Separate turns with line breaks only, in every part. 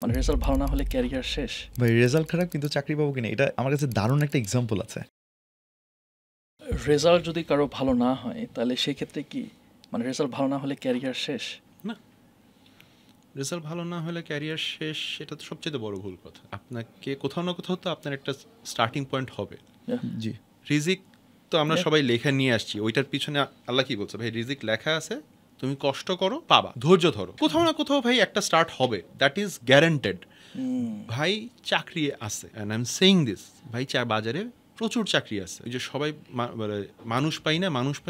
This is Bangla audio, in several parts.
মানে রেজাল্ট ভালো না হলে ক্যারিয়ার শেষ।
ভাই রেজাল্ট খারাপ কিন্তু চাকরি পাবো কিনা, এটা আমার কাছে দারুণ একটা এক্সাম্পল আছে।
রেজাল্ট যদি কারো ভালো না হয় তাহলে সেই ক্ষেত্রে কি মানে রেজাল্ট ভালো না হলে ক্যারিয়ার শেষ?
না, রেজাল্ট ভালো না হলে ক্যারিয়ার শেষ, এটা তো সবচেয়ে বড় ভুল কথা। আপনাকে কোথাও না কোথাও তো আপনার একটা স্টার্টিং পয়েন্ট হবে।
জি,
রিজিক তো আমরা সবাই লেখা নিয়ে আসছি, ওইটার পিছনে আল্লাহ কি বলছে? ভাই রিজিক লেখা আছে, তুমি কষ্ট করো পাবা, ধৈর্য ধরো, কোথাও না কোথাও ভাই একটা স্টার্ট হবে, দ্যাট ইজ গ্যারান্টেড। ভাই চাকরি আছে, and I am saying this, ভাই বাজারে প্রচুর চাকরি আছে। ওই যে সবাই মানুষ পাই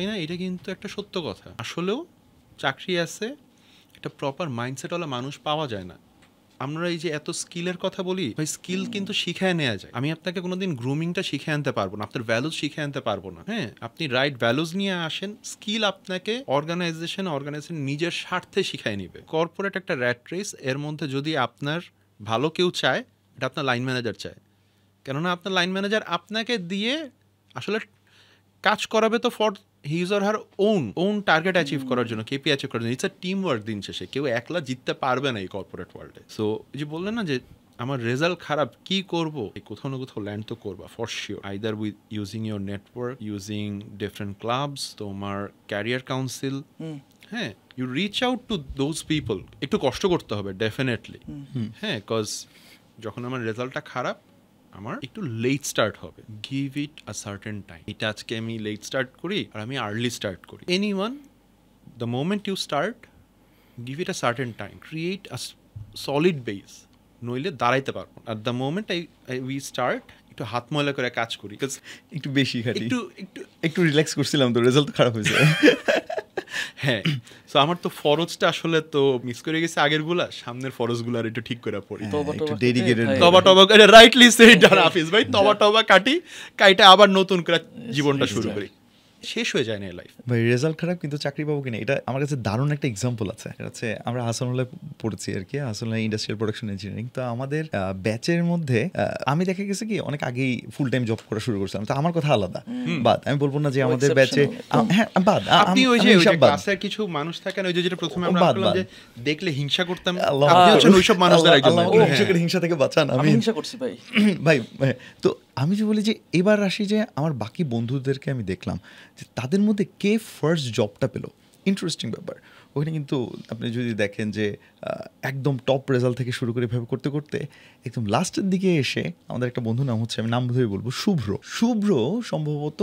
না, এটা কিন্তু একটা সত্য কথা। আসলেও চাকরি আছে, একটা প্রপার মাইন্ডসেটওয়ালা মানুষ পাওয়া যায় না। আমরা এই যে এত স্কিলের কথা বলি, ভাই স্কিল কিন্তু শিখায় নেওয়া যায়। আমি আপনাকে কোনোদিন গ্রুমিংটা শিখে আনতে পারবো না, আপনার ভ্যালুজ শিখে আনতে পারবো না। হ্যাঁ, আপনি রাইট ভ্যালুজ নিয়ে আসেন, স্কিল আপনাকে অর্গানাইজেশন নিজের স্বার্থে শিখায় নিবে। কর্পোরেট একটা র্যাট রেস, এর মধ্যে যদি আপনার ভালো কেউ চায়, এটা আপনার লাইন ম্যানেজার চায়। কেননা আপনার লাইন ম্যানেজার আপনাকে দিয়ে আসলে কাজ করাবে তো for his or her own target achieve করার জন্য, কেপি অ্যাচিভ করার জন্য। It's a team work. দিন শেষে কেউ একলা জিততে পারবে না এই কর্পোরেট ওয়ার্ল্ডে। সো এই যে বললেন না যে আমার রেজাল্ট খারাপ, কি করবো? কোথাও না কোথাও ল্যান্ড তো করবা for sure, either with using your network, using different clubs, তোমার ক্যারিয়ার কাউন্সিল। হ্যাঁ, you reach out to those people. একটু কষ্ট করতে হবে ডেফিনেটলি। হ্যাঁ, কজ যখন আমার রেজাল্টটা খারাপ, আমার একটু লেট স্টার্ট হবে। Give it a certain time. এটা আজকে আমি লেট স্টার্ট করি আর আমি আর্লি স্টার্ট করি। Anyone, the moment you start, give it a certain time, create a solid base, নইলে দাঁড়াইতে পারবো। আর দ্য মোমেন্ট উই স্টার্ট, একটু হাত ময়লা করে কাজ করি,
একটু বেশি খাটি,
একটু
একটু রিল্যাক্স করছিলাম তো রেজাল্ট খারাপ হয়েছে।
হ্যাঁ, সো আমার তো ফরজটা আসলে তো মিস করে গেছে আগেরগুলা, সামনের ফরজগুলো আর একটু ঠিক করে পড়ি।
একটু ডেডিকেটেড,
তবা রাইটলি সেড হাফিজ ভাই, তবা কাইটা আবার নতুন করে জীবনটা শুরু করি। শেষ হয়ে যায় না লাইফ।
ভাই রেজাল্ট খারাপ কিন্তু চাকরি পাবো কিনা, এটা আমার কাছে দারুণ একটা এক্সাম্পল আছে। এটা হচ্ছে আমরা হাসানুল্লাহ পড়েছি আর কি, হাসানুল্লাহ ইন্ডাস্ট্রিয়াল প্রোডাকশন ইঞ্জিনিয়ারিং। তো আমাদের ব্যাচের মধ্যে আমি দেখা গেছে কি অনেক আগেই ফুল টাইম জব করা শুরু করছিলাম। তো আমার কথা আলাদা, বাদ আমি বলবো না যে আমাদের ব্যাচে, হ্যাঁ বাদ,
আপনি ওই যে ক্লাসের কিছু মানুষ থাকেন, ওই যে যেটা প্রথমে আমরা বললাম যে দেখলে হিংসা করতাম, আপনি হচ্ছেন ওইসব মানুষদের একজন।
হিংসা থেকে বাঁচান, আমি
হিংসা করছি ভাই।
ভাই তো আমি যে বলি যে এবার আসি যে আমার বাকি বন্ধুদেরকে আমি দেখলাম যে তাদের মধ্যে কে ফার্স্ট জবটা পেলো। ইন্টারেস্টিং ব্যাপার। ওখানে কিন্তু আপনি যদি দেখেন যে একদম টপ রেজাল্ট থেকে শুরু করে এভাবে করতে করতে একদম লাস্টের দিকে এসে আমাদের একটা বন্ধু নাম হচ্ছে, আমি নাম ধরে বলবো, শুভ্র সম্ভবত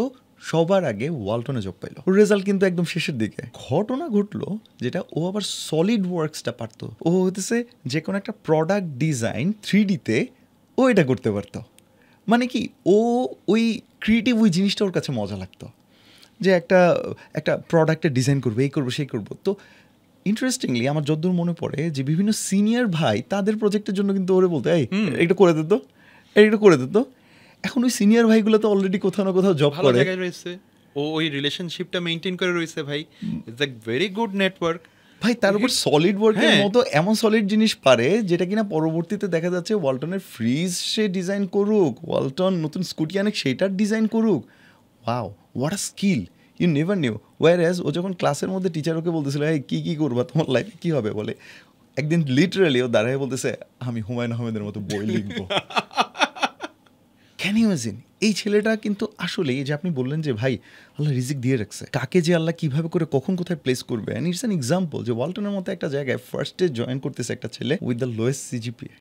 সবার আগে ওয়ালটনে জব পাইলো। ওর রেজাল্ট কিন্তু একদম শেষের দিকে। ঘটনা ঘটলো যেটা, ও আবার সলিড ওয়ার্কসটা পারতো। ও হতেছে যে কোনো একটা প্রোডাক্ট ডিজাইন 3D-তে ও এটা করতে পারতো। মানে কি, ও ওই ক্রিয়েটিভ ওই জিনিসটা ওর কাছে মজা লাগতো, যে একটা প্রোডাক্টের ডিজাইন করবো, এই করবো সেই করবো। তো ইন্টারেস্টিংলি আমার যতদূর মনে পড়ে যে বিভিন্ন সিনিয়র ভাই তাদের প্রজেক্টের জন্য কিন্তু ওরে বলতো, এই এটা করে দিত, এটা করে দিত। এখন ওই সিনিয়র ভাইগুলো তো অলরেডি কোথাও না কোথাও জব করে
রয়েছে, ও ওই রিলেশনশিপটা মেনটেন করে রয়েছে। ভাই it's a very good network.
ভাই তার উপর সলিড ওয়ার্কের মতো এমন সলিড জিনিস পারে যেটা কিনা পরবর্তীতে দেখা যাচ্ছে ওয়ালটনের ফ্রিজ সে ডিজাইন করুক, ওয়ালটন নতুন স্কুটি আনেক সেটার ডিজাইন করুক। Wow, what a skill, you never knew. ওয়ার অ্যাজ ও যখন ক্লাসের মধ্যে টিচার ওকে বলতেছিল, এই কী করবা, তোমার লাইফে কী হবে, বলে একদিন লিটারালি ও দাঁড়ায় বলতেছে, আমি হুমায়ুন আহমেদের মতো বই লিখবো। Can you imagine? এই ছেলেটা কিন্তু আসলে যে আপনি বললেন যে ভাই আল্লাহ রিজিক দিয়ে রাখছে, কাকে যে আল্লাহ কীভাবে করে কখন কোথায় প্লেস করবে, অ্যান্ড ইটস অ্যান এক্সাম্পল যে ওয়ালটনের মতো একটা জায়গায় ফার্স্টে জয়েন করতেছে একটা ছেলে উইথ দ্য লোয়েস্ট সিজিপিএ।